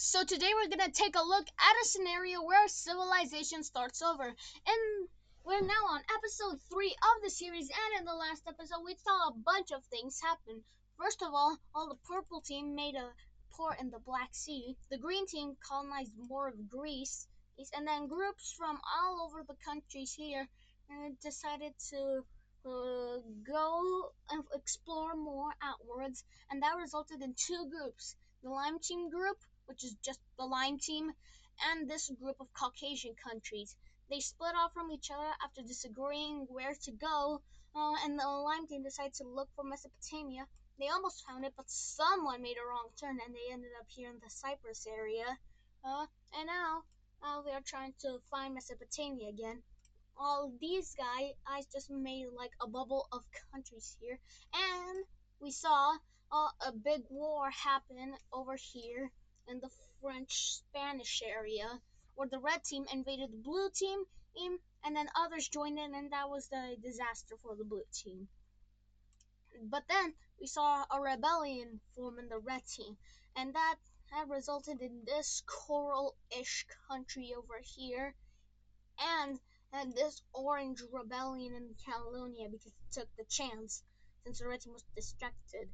So today we're gonna take a look at a scenario where civilization starts over. And we're now on episode 3 of the series, and in the last episode we saw a bunch of things happen. First of all the purple team made a port in the Black Sea. The green team colonized more of Greece, and then groups from all over the countries here decided to go and explore more outwards, and that resulted in two groups: the Lime Team group, which is just the Lime Team, and this group of Caucasian countries. They split off from each other after disagreeing where to go, and the Lime Team decided to look for Mesopotamia. They almost found it, but someone made a wrong turn, and they ended up here in the Cyprus area. And now they are trying to find Mesopotamia again. All these guys just made like a bubble of countries here, and we saw a big war happen over here in the French-Spanish area, where the red team invaded the blue team, and then others joined in, and that was the disaster for the blue team. But then we saw a rebellion form in the red team, and that resulted in this coral-ish country over here, and this orange rebellion in Catalonia because it took the chance since the red team was distracted.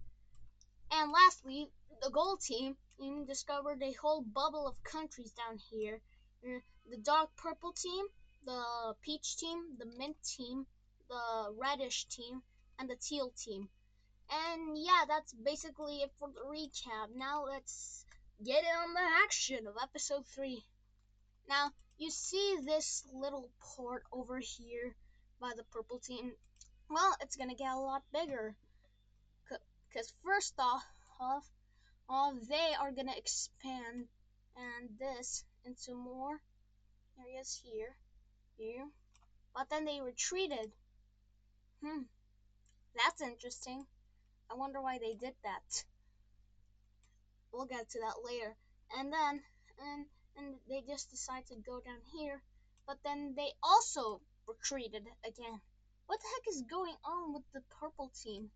And lastly, the gold team discovered a whole bubble of countries down here. The dark purple team, the peach team, the mint team, the reddish team, and the teal team. And yeah, that's basically it for the recap. Now let's get on the action of episode 3. Now, you see this little port over here by the purple team? Well, it's gonna get a lot bigger. Because first off, they are gonna expand and this into more areas here. But then they retreated. That's interesting. I wonder why they did that. We'll get to that later. And then, and they just decided to go down here, but then they also retreated again. What the heck is going on with the purple team?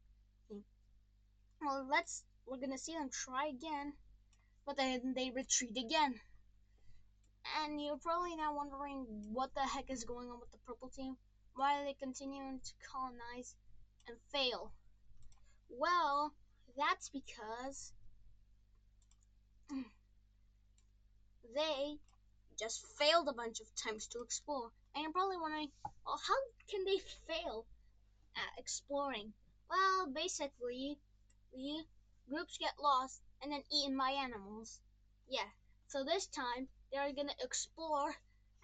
Well, we're gonna see them try again, but then they retreat again. And you're probably now wondering what the heck is going on with the purple team. Why are they continuing to colonize and fail? Well, that's because they just failed a bunch of times to explore. And you're probably wondering, well, how can they fail at exploring? Well, basically, groups get lost and then eaten by animals. Yeah, so this time they're gonna explore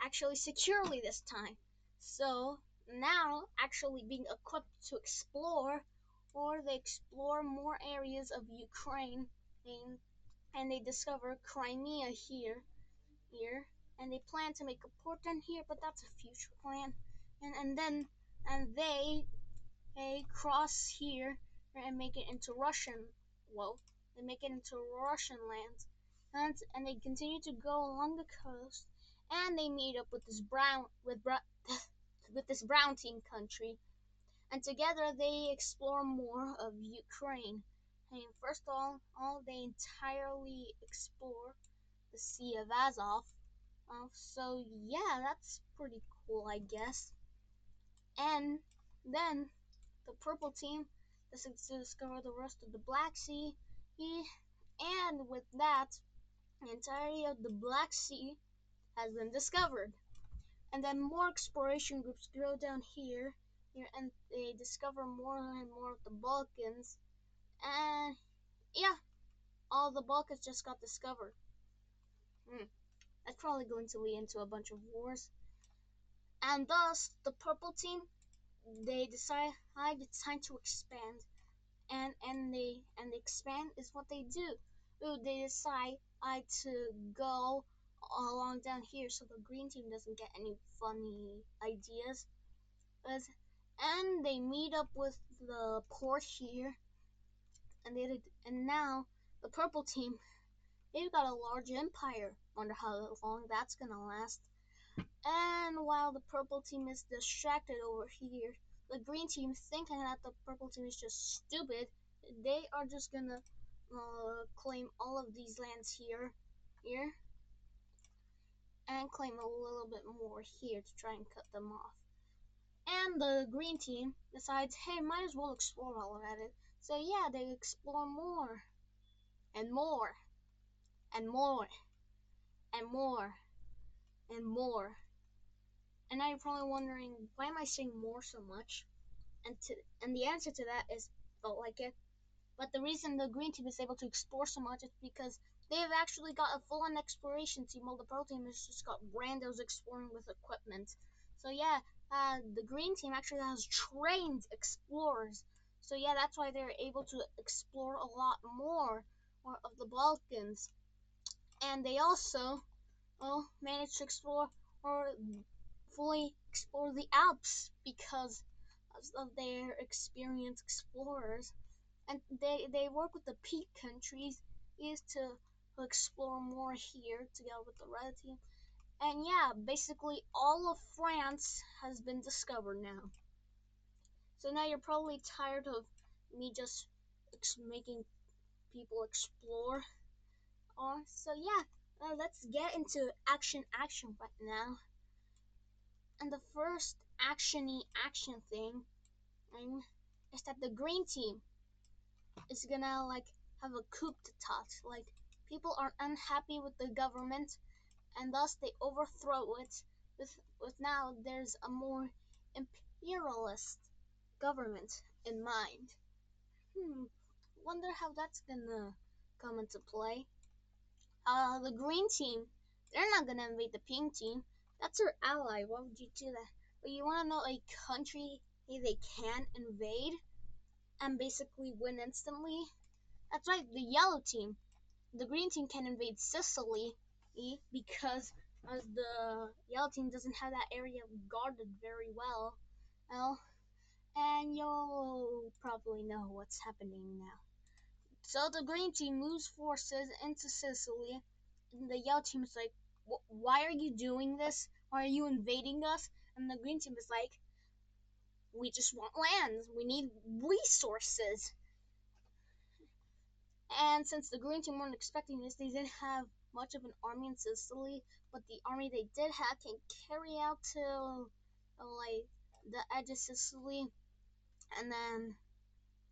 actually securely this time. So now, actually being equipped to explore, or they explore more areas of Ukraine, and they discover Crimea here, and they plan to make a port down here, but that's a future plan. And they cross here and make it into Russian. Well, they make it into Russian lands, and they continue to go along the coast, and they meet up with this with this brown team country, and together they explore more of Ukraine. And first of all they entirely explore the Sea of Azov. So yeah, that's pretty cool, I guess. And then the purple team decides to discover the rest of the Black Sea, and with that, the entirety of the Black Sea has been discovered. And then more exploration groups go down here, and they discover more and more of the Balkans. And yeah, all the Balkans just got discovered. That's probably going to lead into a bunch of wars. And thus, the purple team, they decide it's time to expand, and they expand is what they do. They decide to go along down here so the green team doesn't get any funny ideas. And they meet up with the port here, and now the purple team, they've got a large empire. Wonder how long that's gonna last. And while the purple team is distracted over here, the green team, thinking that the purple team is just stupid, they are just gonna claim all of these lands here, here and claim a little bit more here to try and cut them off. And the green team decides, hey, might as well explore while we're at it. So yeah, they explore more and more and more and more and more. And now you're probably wondering, why am I saying more so much? And the answer to that is felt like it. But the reason the green team is able to explore so much is because they've actually got a full-on exploration team, while the purple team has just got randos exploring with equipment. So yeah, the green team actually has trained explorers. So yeah, that's why they're able to explore a lot more of the Balkans. And they also managed to explore or fully explore the Alps because of their experienced explorers. And they work with the peak countries is to explore more here together with the red team. And yeah, basically all of France has been discovered now. So now you're probably tired of me just making people explore. So yeah, let's get into action right now. And the first action thing is that the green team is gonna have a coup d'etat. Like, people are unhappy with the government, and thus they overthrow it. With now there's a more imperialist government in mind. Wonder how that's gonna come into play. The green team, they're not gonna invade the pink team. That's their ally. Why would you do that? But you wanna know a country they can invade and basically win instantly? That's right, the yellow team. The green team can invade Sicily because the yellow team doesn't have that area guarded very well. Well, and you'll probably know what's happening now. So the green team moves forces into Sicily, and the yellow team is like, why are you doing this? Why are you invading us? And the green team is like, we just want lands. We need resources. And since the green team weren't expecting this, they didn't have much of an army in Sicily, but the army they did have can carry out to the edge of Sicily, and then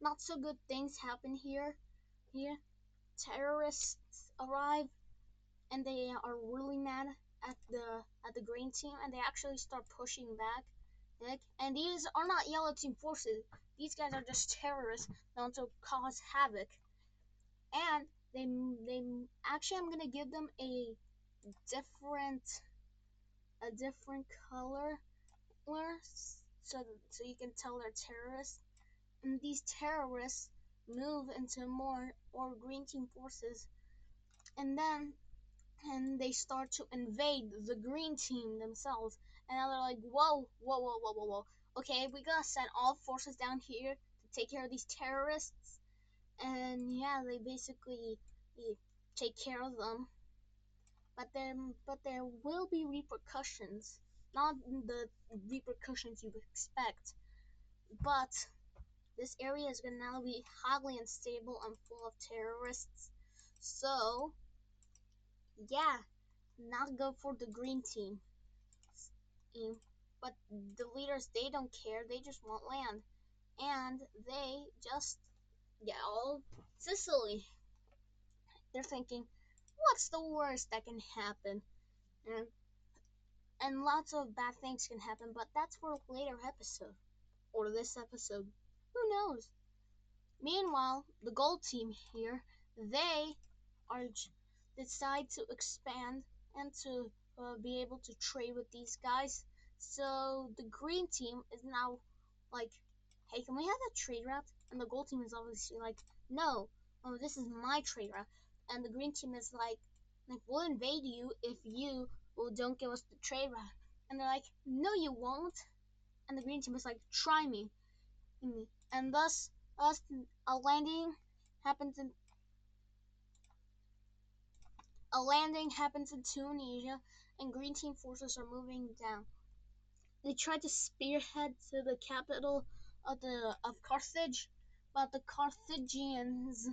not so good things happen here. Here, terrorists arrive, and they are really mad at the green team, and they actually start pushing back. And these are not yellow team forces; these guys are just terrorists that want to cause havoc. And they actually, I'm gonna give them different a different color, so you can tell they're terrorists. And these terrorists move into more or green team forces, and then they start to invade the green team themselves. And now they're like, whoa. Okay, we gotta send all forces down here to take care of these terrorists. And yeah, they basically take care of them. But there will be repercussions, not the repercussions you expect. But this area is gonna now be highly unstable and full of terrorists. So yeah, not go for the green team. But the leaders, they don't care. They just want land, and they just get all Sicily. They're thinking, what's the worst that can happen? And and lots of bad things can happen, but that's for a later episode. Or this episode. Who knows? Meanwhile, the gold team here, they are decide to expand and to be able to trade with these guys. So the green team is now like, hey, can we have a trade route? And the gold team is obviously like, no, this is my trade route. And the green team is like, we'll invade you if you don't give us the trade route. And they're like, no, you won't. And the green team is like, try me. And thus, a landing happens in Tunisia, and green team forces are moving down. They tried to spearhead to the capital of Carthage, but the Carthaginians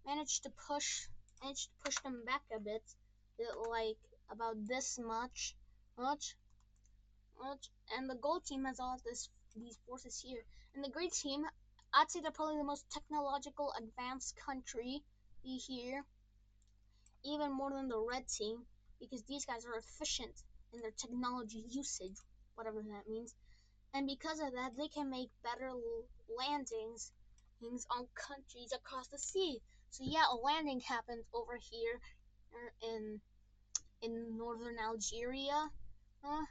managed to push managed to push them back a bit, like about this much, and the gold team has all these forces here, and the green team, I'd say they're probably the most technological advanced country here, even more than the red team, because these guys are efficient in their technology usage, whatever that means, and because of that, they can make better landings on countries across the sea. So yeah, a landing happened over here in northern Algeria, uh,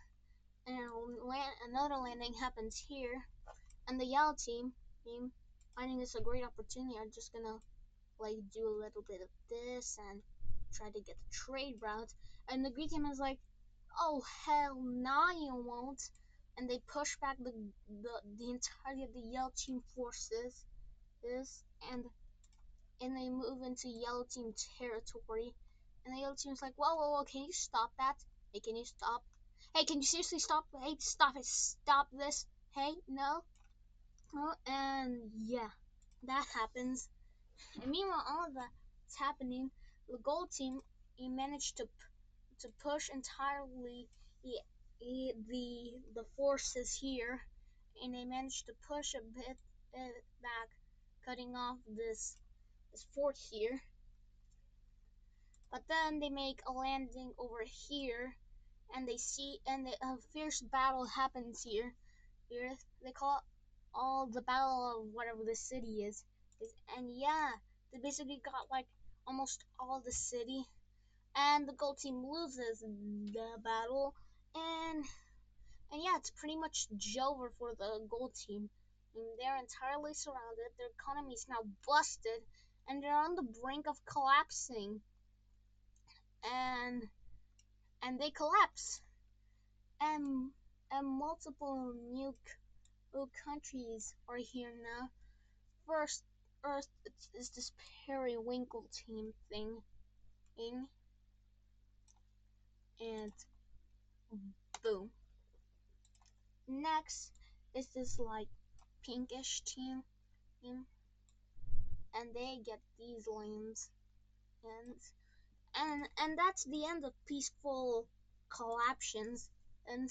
and another landing happens here, and the yellow team finding this a great opportunity are just gonna like do a little bit of this and try to get the trade route, and the green team is like, oh hell nah you won't, and they push back the entirety of the yellow team forces this, and they move into yellow team territory, and the yellow team's like, whoa, can you stop that? Hey, can you stop? Hey, can you seriously stop? Hey, stop it, stop this. Hey, no. Oh, and yeah, that happens. And meanwhile, all of that's happening, the gold team, he managed to push entirely the forces here, and they managed to push a bit back, cutting off this fort here. But then they make a landing over here, and a fierce battle happens here. Here they call it all the battle of whatever the city is, and yeah, they basically got like almost all the city, and the gold team loses the battle, and yeah, it's pretty much over for the gold team. I mean, they're entirely surrounded. Their economy is now busted, and they're on the brink of collapsing. And they collapse, and multiple new countries are here now. First, it's this periwinkle team thing, and boom. Next is this like pinkish team, and they get these lanes, and that's the end of peaceful collapsions, and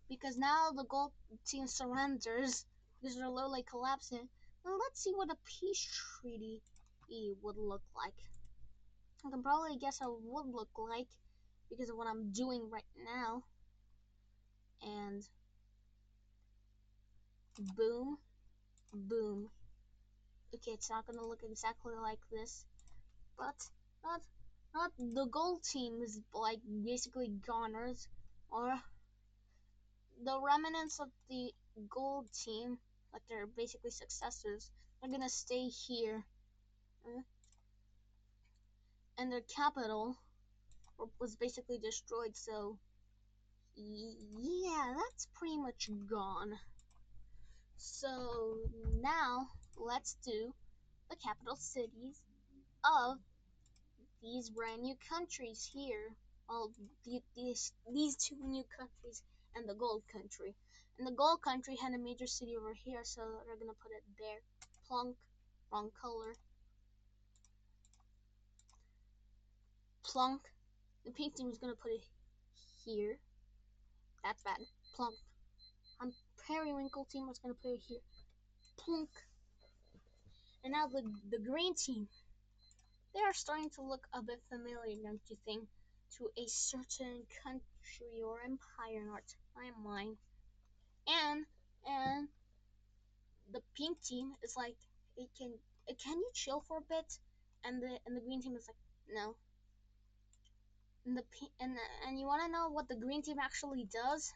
because now the gold team surrenders because they're literally collapsing. Now let's see what a peace treaty would look like. I can probably guess how it would look like because of what I'm doing right now. And boom, boom. Okay, it's not gonna look exactly like this, but not not the gold team is like basically goners, or the remnants of the gold team, like they're basically successors, are gonna stay here, uh, and their capital was basically destroyed. So yeah, that's pretty much gone. So now let's do the capital cities of these brand new countries here. Well, these two new countries and the gold country. And the gold country had a major city over here, so they're gonna put it there. Plunk, wrong color. Plunk. The pink team is gonna put it here. That's bad. Plunk. Periwinkle team was gonna put it here. Plunk. And now the green team. They are starting to look a bit familiar, don't you think? To a certain country or empire in our timeline. And the pink team is like, it can you chill for a bit? And the green team is like, no. And and you want to know what the green team actually does?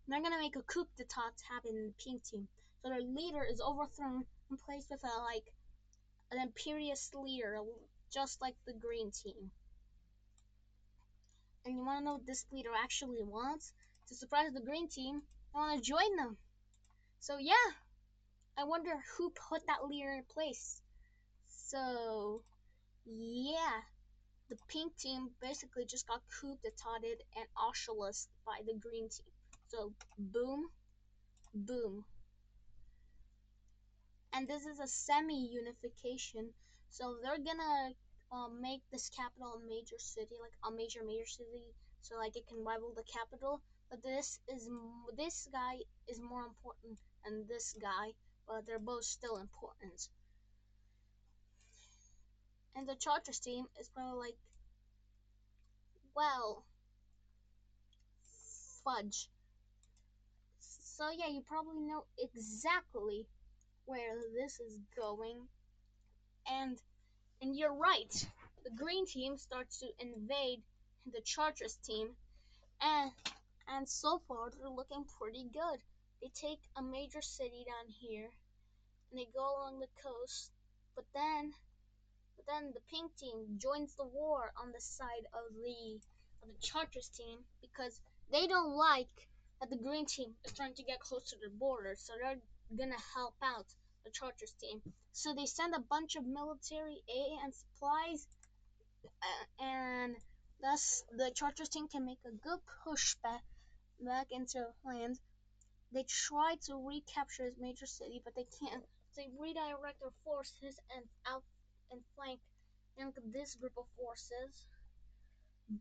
They're gonna make a coup d'état happen in the pink team. So their leader is overthrown and placed with a like an imperious leader, just like the green team. And you want to know what this leader actually wants? To surprise the green team, they want to join them. So yeah, I wonder who put that leader in place. So yeah, the pink team basically just got coup d'étatted and Auschwitz by the green team. So boom, boom. And this is a semi-unification. So they're gonna make this capital a major city, like a major city, so like it can rival the capital. But this guy is more important than this guy, but they're both still important. And the Chargers team is probably like, well, fudge. So yeah, you probably know exactly where this is going, and you're right. The green team starts to invade the Chargers team, and so far they're looking pretty good. They take a major city down here, and they go along the coast. But then the pink team joins the war on the side of the Chargers team because they don't like that the green team is trying to get close to their border, so they're gonna help out the Chargers team. So they send a bunch of military aid and supplies, and thus the Chargers team can make a good back into land. They try to recapture his major city, but they can't. They redirect their forces and out and flank this group of forces.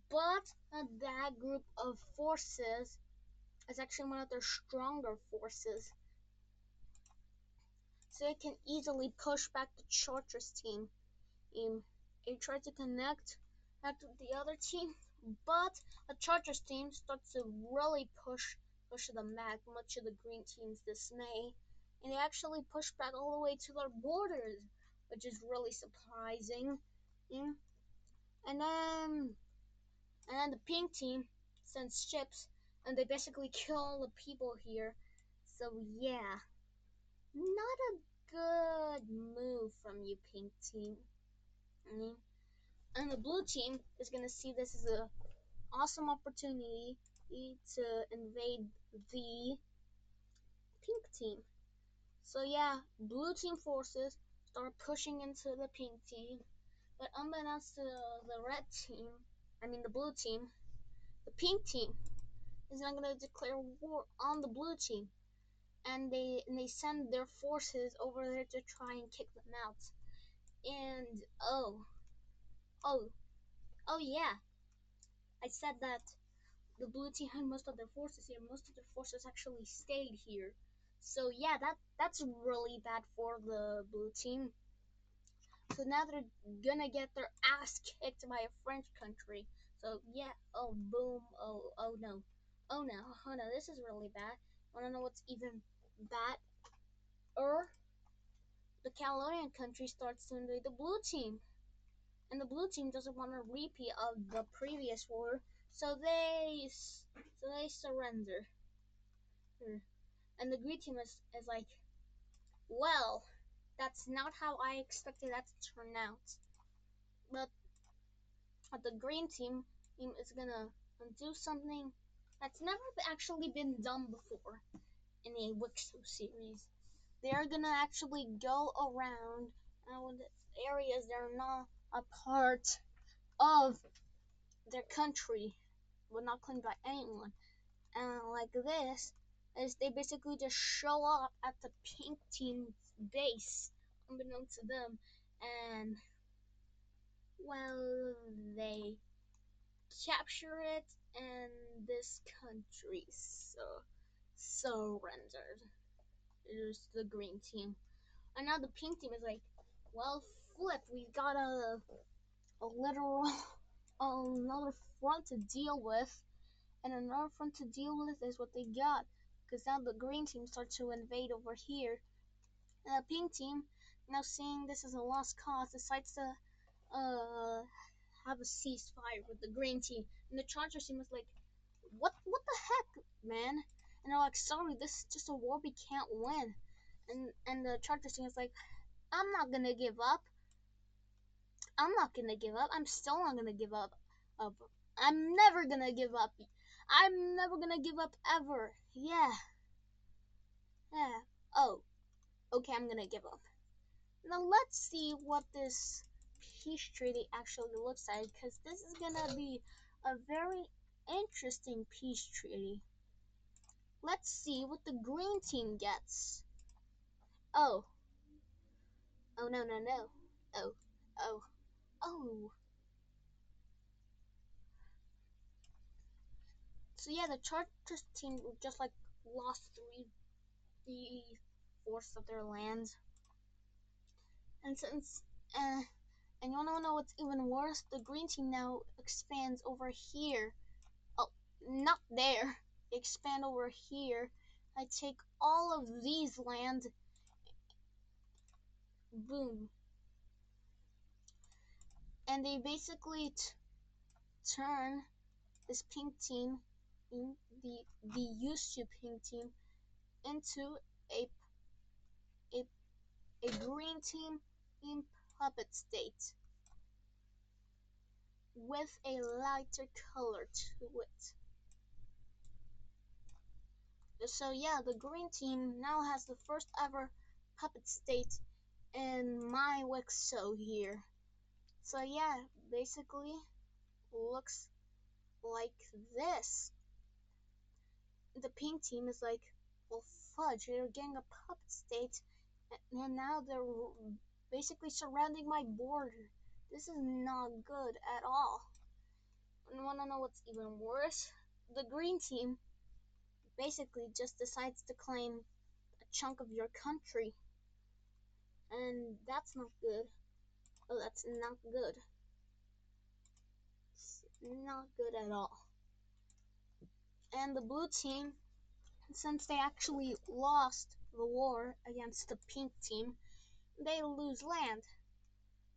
But that group of forces is actually one of their stronger forces, so they can easily push back the Chargers team. They try to connect back to the other team, but the Chargers team starts to really push them back, much to the green team's dismay, and they actually push back all the way to their borders, which is really surprising. Yeah. And then the pink team sends ships, and they basically kill all the people here. So yeah, not a good move from you, pink team. And the blue team is gonna see this as an awesome opportunity to invade the pink team. So yeah, blue team forces start pushing into the pink team, but unbeknownst to the red team, I mean the blue team, the pink team is not gonna declare war on the blue team, and they send their forces over there to try and kick them out. And oh, oh yeah, I said that the blue team had most of their forces here. Most of their forces actually stayed here. So yeah, that's really bad for the blue team. So now they're gonna get their ass kicked by a French country. So yeah, oh boom, oh no, oh no, oh no, this is really bad. Wanna know what's even bad? The Caledonian country starts to invade the blue team, and the blue team doesn't want a repeat of the previous war, so they surrender. And the green team is like, well, that's not how I expected that to turn out. But the green team is gonna do something that's never actually been done before in a Wixo series. They're gonna actually go around areas that are not a part of their country, but not claimed by anyone. And like this, is they basically just show up at the pink team's base, unbeknownst to them, and well, they capture it, and this country surrendered. It is the green team, and now the pink team is like, well, flip, we got a literal another front to deal with, and another front to deal with is what they got, because now the green team starts to invade over here, and the pink team, now seeing this as a lost cause, decides to uh have a ceasefire with the green team, and the Chargers team was like, what the heck, man? And they're like, sorry, this is just a war we can't win, and the Chargers team is like, I'm not gonna give up. I'm not gonna give up. I'm still not gonna give up. Up. I'm never gonna give up. I'm never gonna give up ever. Yeah. Yeah. Oh. Okay, I'm gonna give up. Now let's see what this peace treaty actually looks like, because this is gonna be a very interesting peace treaty. Let's see what the green team gets. Oh. Oh no no no. Oh. Oh. Oh, so yeah, the Chargers team just like lost three-fourths of their land, and since and you wanna know what's even worse? The green team now expands over here. Oh, not there. They expand over here. I take all of these land. Boom. And they basically turn this pink team, in the used to pink team, into a a, a green team in puppet state with a lighter color to it. So yeah, the green team now has the first ever puppet state in my Wixo here. So yeah, basically looks like this. The pink team is like, well, fudge, they're getting a puppet state, and now they're basically surrounding my border. This is not good at all. And wanna know what's even worse? The green team basically just decides to claim a chunk of your country, and that's not good. Oh, that's not good. It's not good at all. And the blue team, since they actually lost the war against the pink team, they lose land,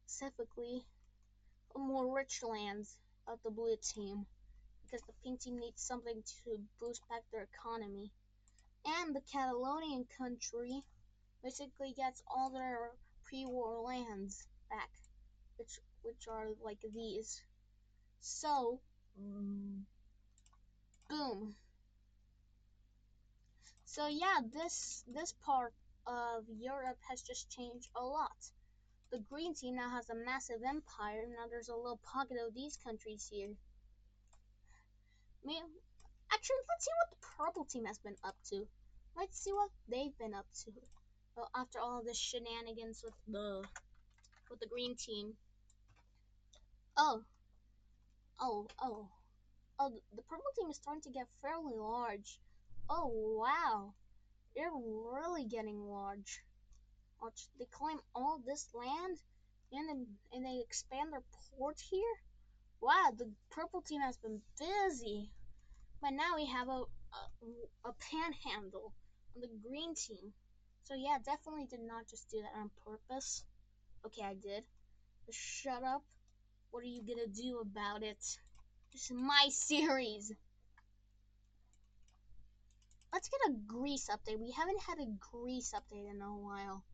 specifically more rich lands of the blue team, because the pink team needs something to boost back their economy. And the Catalonian country basically gets all their pre-war lands back, which are like these. So, boom. So yeah, this part of Europe has just changed a lot. The green team now has a massive empire. Now there's a little pocket of these countries here. Actually, let's see what the purple team has been up to. Let's see what they've been up to. Well, after all this shenanigans with the green team. Oh, oh, oh, oh! The purple team is starting to get fairly large. Oh wow, they're really getting large. Watch, they claim all this land, and they expand their port here. Wow, the purple team has been busy. But now we have a panhandle on the green team. So yeah, definitely did not just do that on purpose. Okay, I did. Just shut up. What are you gonna do about it? This is my series. Let's get a Greece update. We haven't had a Greece update in a while.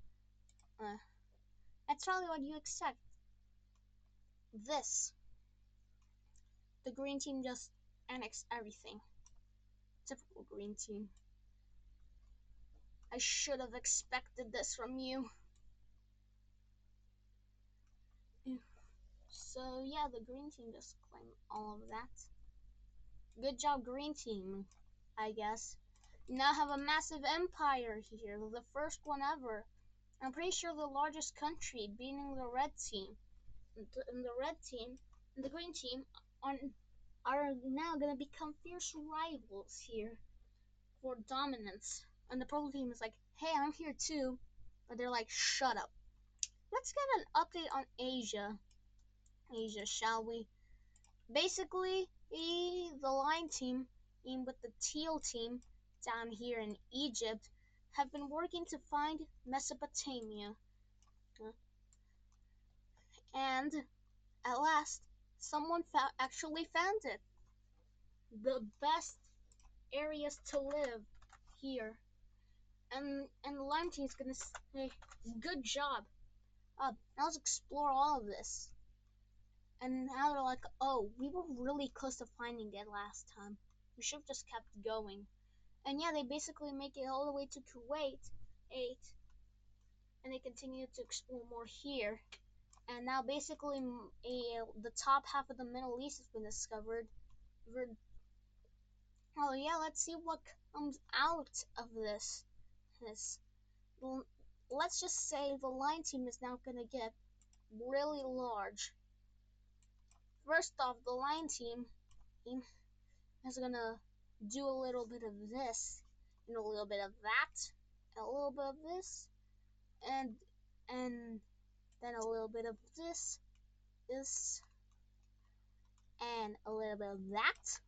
That's probably what you expect. This. The green team just annexed everything. Typical green team. I should have expected this from you. So yeah, the green team just claimed all of that. Good job, green team, I guess. You now have a massive empire here, the first one ever. I'm pretty sure the largest country, beating the red team. And the red team and the green team are now gonna become fierce rivals here for dominance. And the purple team is like, hey, I'm here too. But they're like, shut up. Let's get an update on Asia. Asia, shall we? Basically, the line team with the teal team down here in Egypt have been working to find Mesopotamia. And at last, someone actually found it. The best areas to live here. And the line team is gonna say, good job. Now let's explore all of this. And now they're like, oh, we were really close to finding it last time. We should have just kept going. And yeah, they basically make it all the way to Kuwait, 8, and they continue to explore more here. And now basically the top half of the Middle East has been discovered. Oh yeah, let's see what comes out of this. Let's just say the line team is now gonna get really large. First off, the lion team is gonna do a little bit of this, and a little bit of that, and a little bit of this, and and then a little bit of this, and a little bit of that,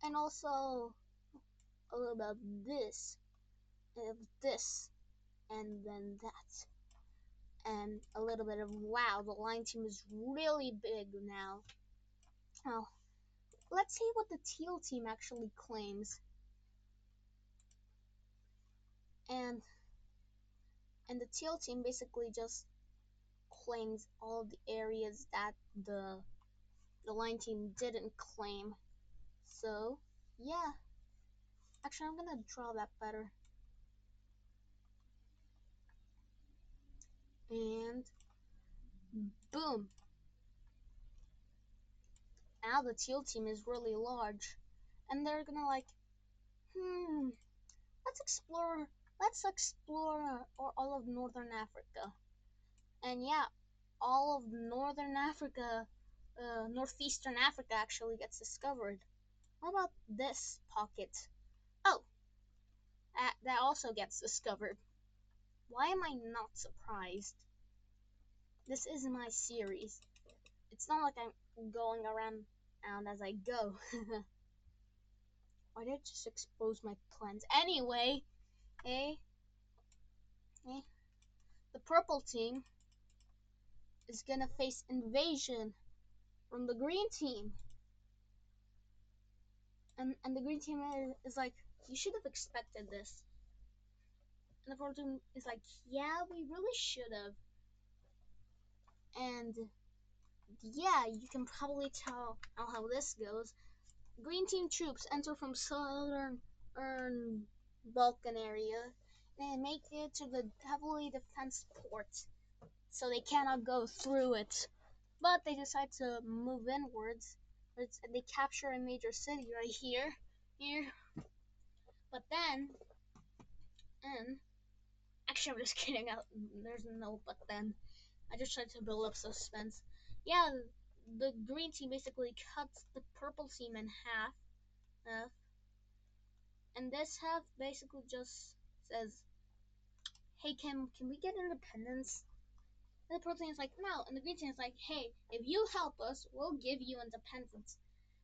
and also a little bit of this, and then that, and a little bit of wow. The lion team is really big now. Now, let's see what the teal team actually claims. And the teal team basically just claims all of the areas that the lion team didn't claim. So, yeah. Actually, I'm gonna draw that better. And boom. Now the teal team is really large. And they're gonna like, let's explore all of northern Africa. And yeah, all of northern Africa, northeastern Africa actually gets discovered. What about this pocket? Oh, that also gets discovered. Why am I not surprised? This is my series. It's not like I'm going around as I go. Why did I just expose my plans? Anyway, eh, the purple team is gonna face invasion from the green team. And the green team is like, you should have expected this. And the purple team is like, yeah, we really should have. And yeah, you can probably tell how this goes. Green team troops enter from southern Balkan area and make it to the heavily defense port, so they cannot go through it. But they decide to move inwards. They capture a major city right here. But then, and actually, I'm just kidding. There's no but then. I just tried to build up suspense. Yeah, the green team basically cuts the purple team in half. And this half basically just says, hey, can we get independence? And the purple team is like, no. And the green team is like, hey, if you help us, we'll give you independence.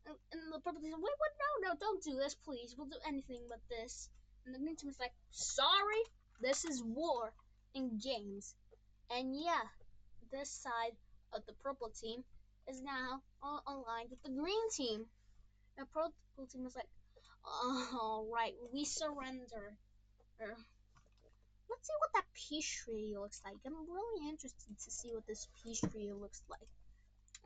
And the purple team is like, wait, what? No, don't do this, please. We'll do anything but this. And the green team is like, sorry, this is war in games. And yeah, this side of the purple team is now aligned with the green team. The purple team is like, all right, we surrender. Let's see what that peach tree looks like. I'm really interested to see what this peach tree looks like.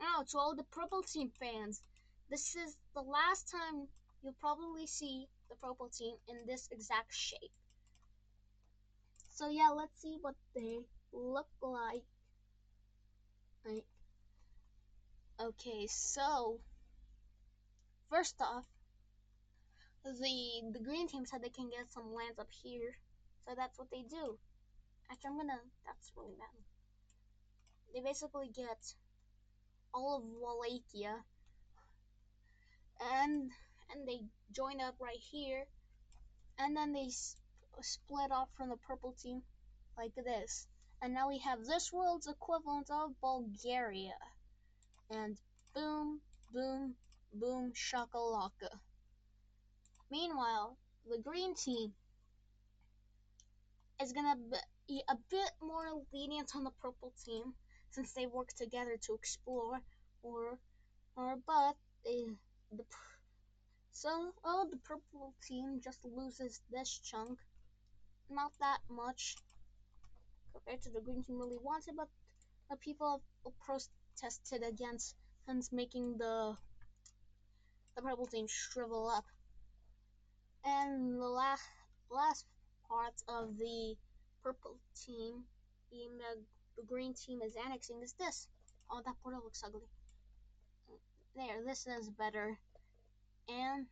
Oh, to all the purple team fans, this is the last time you'll probably see the purple team in this exact shape. So yeah, let's see what they look like. Okay, so first off, the green team said they can get some lands up here, so that's what they do. Actually, that's really bad. They basically get all of Wallachia, and they join up right here, and then they split off from the purple team like this. And now we have this world's equivalent of Bulgaria. And boom, boom, boom, shakalaka. Meanwhile, the green team is gonna be a bit more lenient on the purple team since they work together to explore, but the the purple team just loses this chunk, not that much compared to the green team really wants it, but the people have protested against hence making the purple team shrivel up. And the last part of the purple team, the green team is annexing is this. Oh, that portal looks ugly. There, this is better. And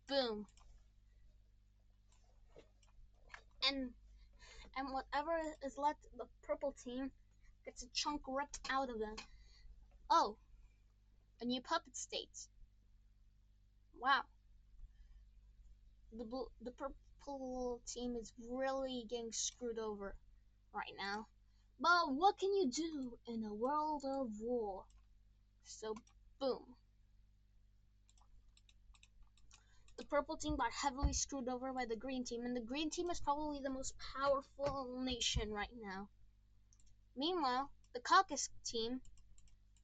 boom. And whatever is left, the purple team gets a chunk ripped out of them. Oh, a new puppet state. Wow, the purple team is really getting screwed over right now. But what can you do in a world of war? So, boom. The purple team got heavily screwed over by the green team, and the green team is probably the most powerful nation right now. Meanwhile, the caucus team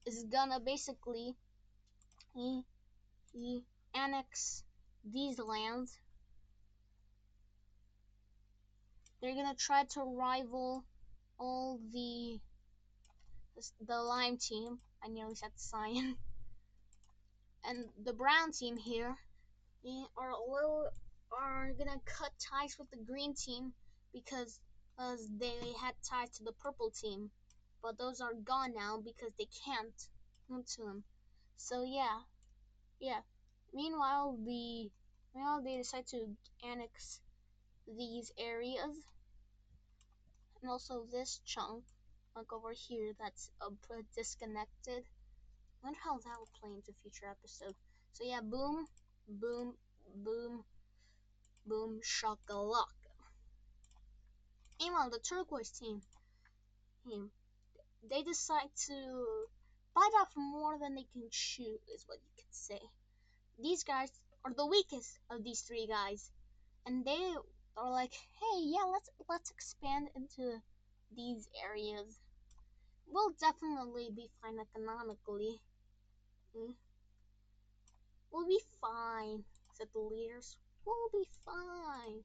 is gonna basically eh, annex these lands. They're gonna try to rival all the lime team. I nearly said cyan. And the brown team here are gonna cut ties with the green team because they had ties to the purple team, but those are gone now because they can't come to them. So yeah. Meanwhile they decide to annex these areas and also this chunk, like over here, that's disconnected. I wonder how that will play into future episode. So yeah, boom, boom, boom, boom, shakalaka. Meanwhile, the turquoise team, they decide to bite off more than they can chew, is what you could say. These guys are the weakest of these three guys, and they are like, hey, yeah, let's expand into these areas. We'll definitely be fine economically. Mm. We'll be fine, said the leaders. We'll be fine.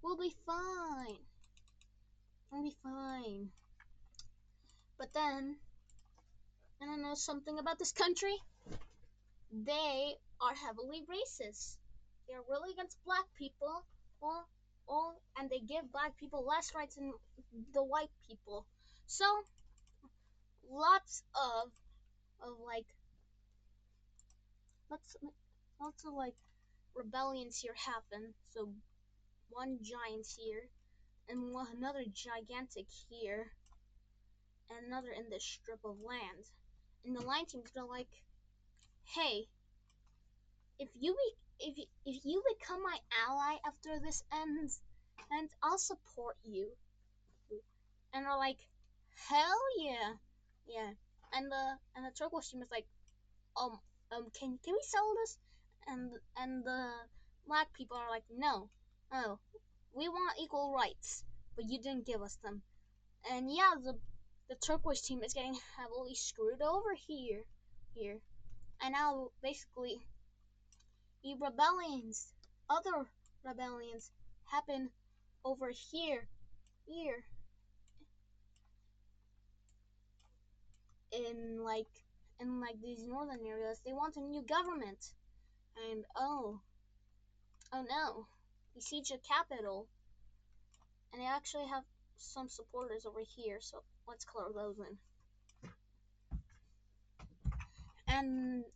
We'll be fine. We'll be fine. But then, and I know something about this country. They are heavily racist. They're really against black people, or, and they give black people less rights than the white people. So, lots of like, lots, lots of like rebellions here happen. So, one giant here, and another gigantic here, and another in this strip of land. And the line team's gonna like, hey, if you become my ally after this ends, and I'll support you. And they're like, hell yeah, yeah. And the turquoise team is like, um can we sell this? And the black people are like, no, oh, we want equal rights, but you didn't give us them. And yeah, the turquoise team is getting heavily screwed over here. And now basically rebellions, other rebellions happen over here in like these northern areas. They want a new government, and oh no, we siege a capital, and they actually have some supporters over here. So let's color those in.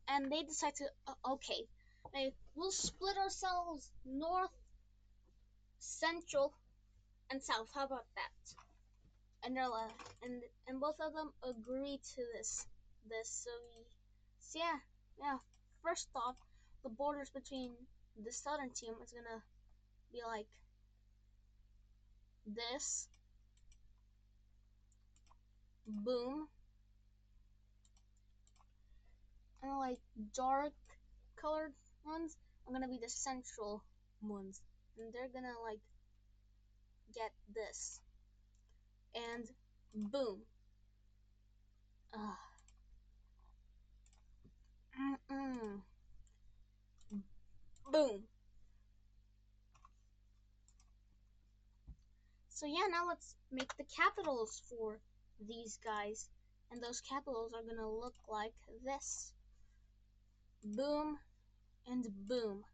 And they decide to okay, we'll split ourselves north, central, and south. How about that? And they're and both of them agree to this. So yeah. First off, the borders between the southern team is gonna be like this. Boom. And like dark colored ones are gonna be the central ones, and they're gonna like get this. And boom. Mm-mm. Boom. So yeah, now let's make the capitals for these guys. And those capitals are gonna look like this. Boom and boom.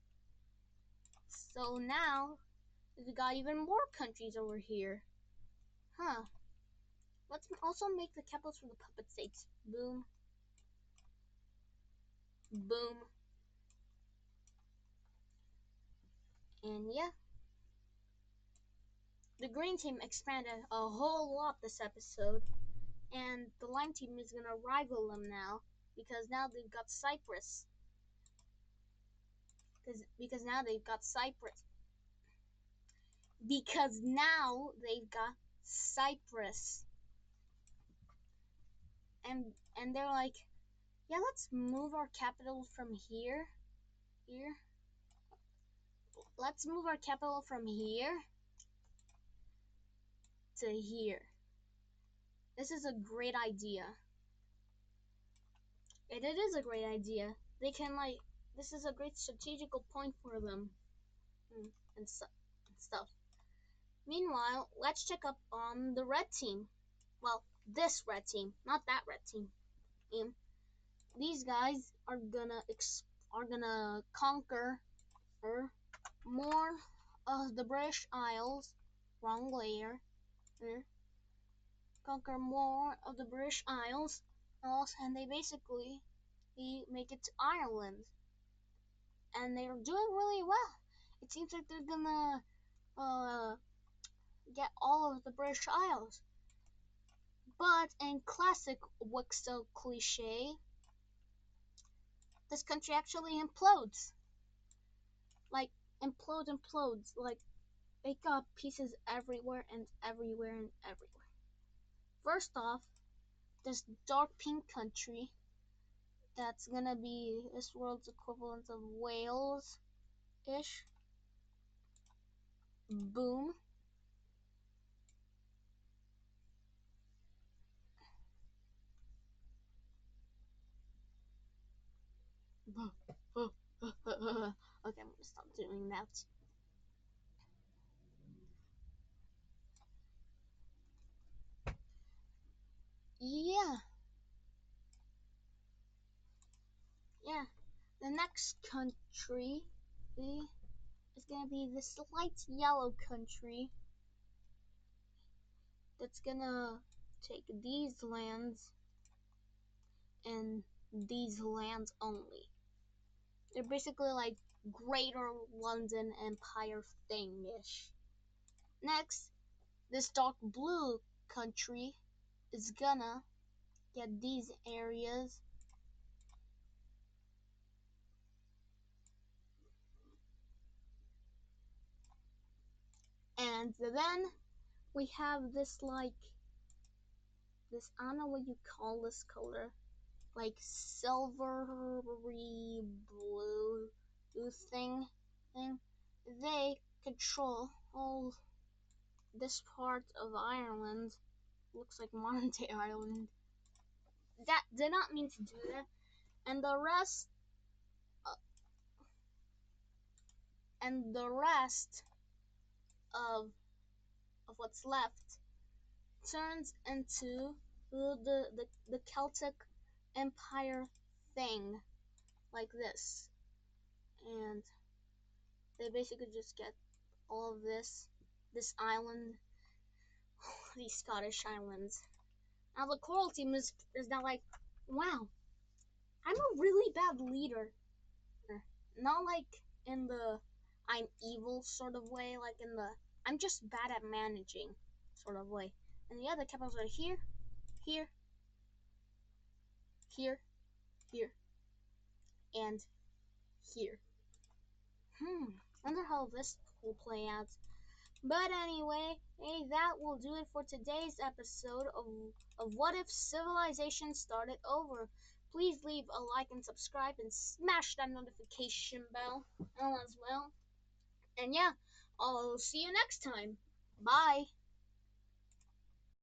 So now we got even more countries over here. Huh. Let's also make the capitals for the puppet states. Boom. Boom. And yeah. The green team expanded a whole lot this episode. And the lime team is gonna rival them now. because now they've got Cyprus. Because now they've got Cyprus. Because now they've got Cyprus. And they're like, yeah, let's move our capital from here. Let's move our capital from here to here. This is a great idea. It is a great idea. They can this is a great strategical point for them, and stuff. Meanwhile, let's check up on the red team. Well, this red team, not that red team. These guys are gonna conquer more of the British Isles. Wrong layer. Conquer more of the British Isles, and they basically make it to Ireland, and they're doing really well. It seems like they're gonna get all of the British Isles. But in classic Wixo cliche, this country actually implodes. Like, implodes. Like, they got pieces everywhere and everywhere and everywhere. First off, this dark pink country that's gonna be this world's equivalent of Wales-ish. Boom. Okay, I'm gonna stop doing that. Yeah. The next country is gonna be this light yellow country that's gonna take these lands and these lands only. They're basically like Greater London Empire thing-ish. Next, this dark blue country is gonna get these areas, and then we have this this, I don't know what you call this color, like silvery blue thing. They control all this part of Ireland. Looks like modern day Ireland. That did not mean to do that. And the rest of what's left turns into the Celtic Empire thing, like this. And they basically just get all of this island, these Scottish islands. Now the Coral team is now like, wow, I'm a really bad leader. Not like in the I'm evil sort of way, like in the I'm just bad at managing sort of way. And the other capitals are here, here, here, here, and here. Wonder how this will play out. But anyway, hey, that will do it for today's episode of What If Civilization Started Over. Please leave a like and subscribe and smash that notification bell as well. And yeah, I'll see you next time. Bye.